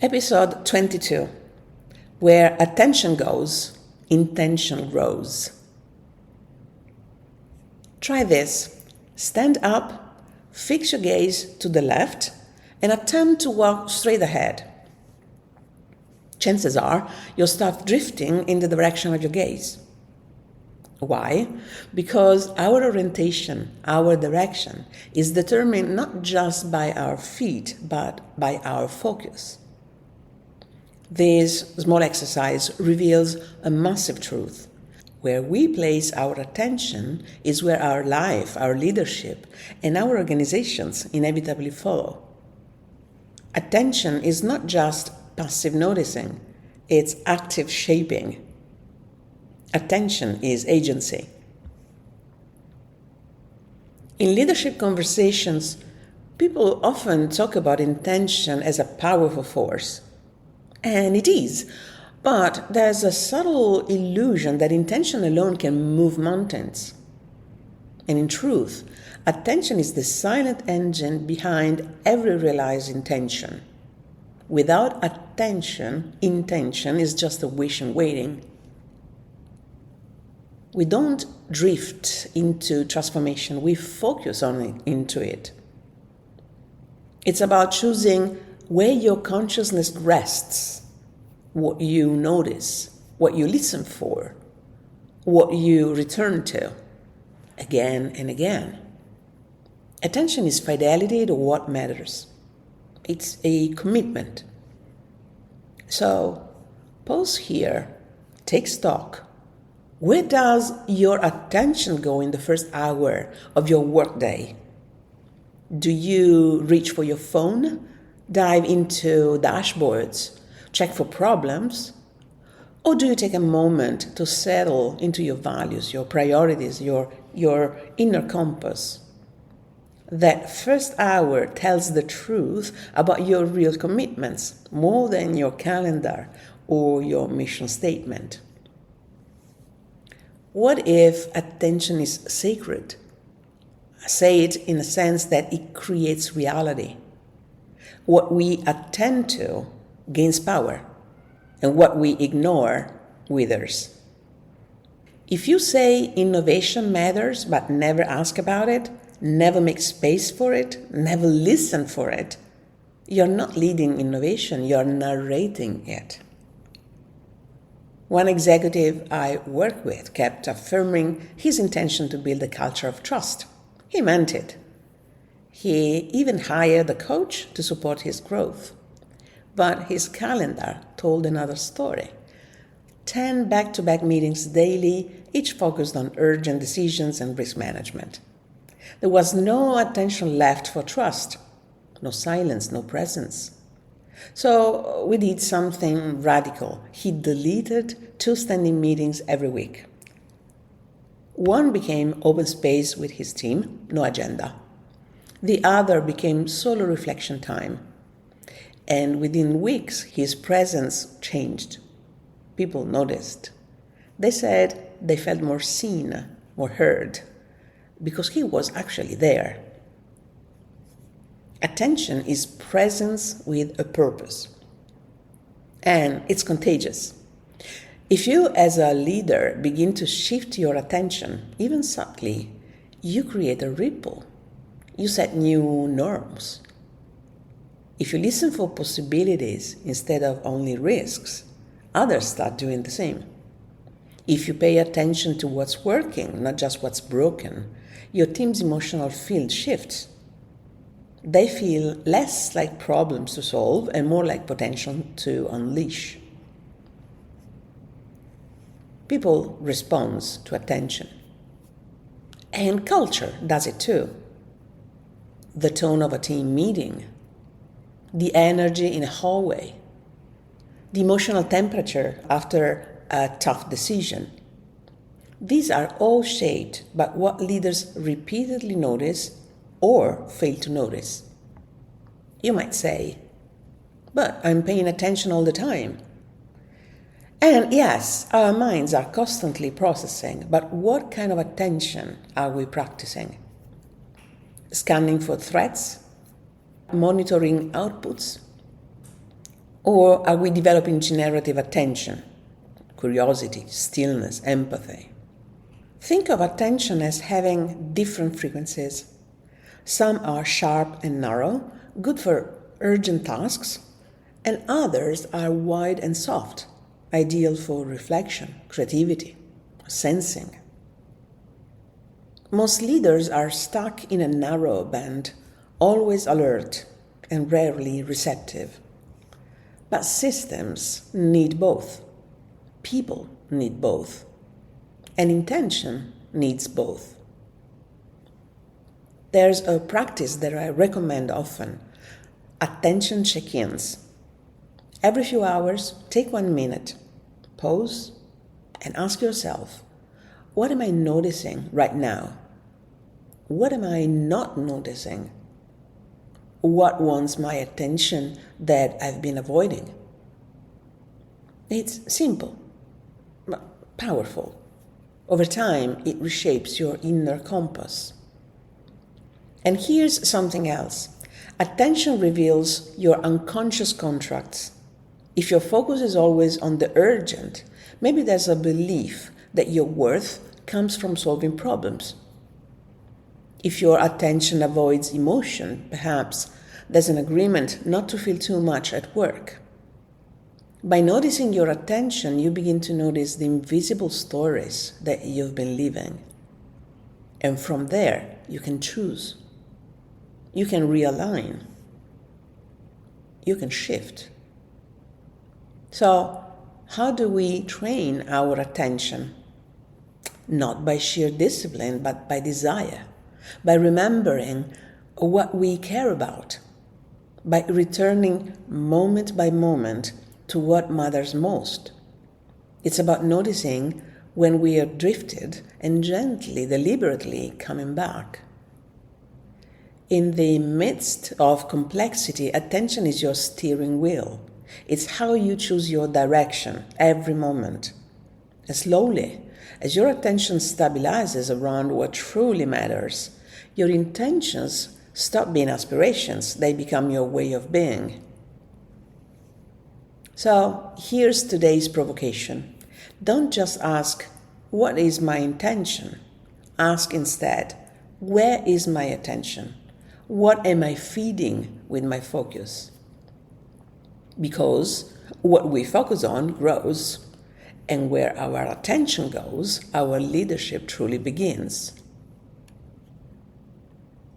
Episode 22. Where attention goes, intention grows. Try this. Stand up, fix your gaze to the left, and attempt to walk straight ahead. Chances are you'll start drifting in the direction of your gaze. Why? Because our orientation, our direction, is determined not just by our feet, but by our focus. This small exercise reveals a massive truth. Where we place our attention is where our life, our leadership, and our organizations inevitably follow. Attention is not just passive noticing, it's active shaping. Attention is agency. In leadership conversations, people often talk about intention as a powerful force. And it is, but there's a subtle illusion that intention alone can move mountains. And in truth, attention is the silent engine behind every realized intention. Without attention, intention is just a wish and waiting. We don't drift into transformation, we focus into it. It's about choosing where your consciousness rests, what you notice, what you listen for, what you return to, again and again. Attention is fidelity to what matters. It's a commitment. So, pause here, take stock. Where does your attention go in the first hour of your workday? Do you reach for your phone? Dive into dashboards, check for problems? Or do you take a moment to settle into your values, your priorities, your inner compass? That first hour tells the truth about your real commitments, more than your calendar or your mission statement. What if attention is sacred? I say it in a sense that it creates reality. What we attend to gains power, and what we ignore withers. If you say innovation matters but never ask about it, never make space for it, never listen for it, you're not leading innovation, you're narrating it. One executive I worked with kept affirming his intention to build a culture of trust. He meant it. He even hired a coach to support his growth. But his calendar told another story. 10 back-to-back meetings daily, each focused on urgent decisions and risk management. There was no attention left for trust, no silence, no presence. So we did something radical. He deleted 2 standing meetings every week. One became open space with his team, no agenda. The other became solo reflection time. And within weeks, his presence changed. People noticed. They said they felt more seen, more heard, because he was actually there. Attention is presence with a purpose. And it's contagious. If you, as a leader, begin to shift your attention, even subtly, you create a ripple. You set new norms. If you listen for possibilities instead of only risks, others start doing the same. If you pay attention to what's working, not just what's broken, your team's emotional field shifts. They feel less like problems to solve and more like potential to unleash. People respond to attention. And culture does it too. The tone of a team meeting, the energy in a hallway, the emotional temperature after a tough decision. These are all shaped by what leaders repeatedly notice or fail to notice. You might say, but I'm paying attention all the time. And yes, our minds are constantly processing, but what kind of attention are we practicing? Scanning for threats, monitoring outputs. Or are we developing generative attention? Curiosity, stillness, empathy. Think of attention as having different frequencies. Some are sharp and narrow, good for urgent tasks, and others are wide and soft, ideal for reflection, creativity, sensing. Most leaders are stuck in a narrow band, always alert and rarely receptive. But systems need both. People need both. And intention needs both. There's a practice that I recommend often, attention check-ins. Every few hours, take 1 minute, pause, and ask yourself, what am I noticing right now? What am I not noticing? What wants my attention that I've been avoiding? It's simple, but powerful. Over time, it reshapes your inner compass. And here's something else. Attention reveals your unconscious contracts. If your focus is always on the urgent, maybe there's a belief that your worth comes from solving problems. If your attention avoids emotion, perhaps there's an agreement not to feel too much at work. By noticing your attention, you begin to notice the invisible stories that you've been living. And from there, you can choose. You can realign. You can shift. So, how do we train our attention? Not by sheer discipline, but by desire. By remembering what we care about. By returning moment by moment to what matters most. It's about noticing when we are drifted and gently, deliberately coming back. In the midst of complexity, attention is your steering wheel. It's how you choose your direction every moment. And slowly, as your attention stabilizes around what truly matters, your intentions stop being aspirations, they become your way of being. So here's today's provocation. Don't just ask, what is my intention? Ask instead, where is my attention? What am I feeding with my focus? Because what we focus on grows, and where our attention goes, our leadership truly begins.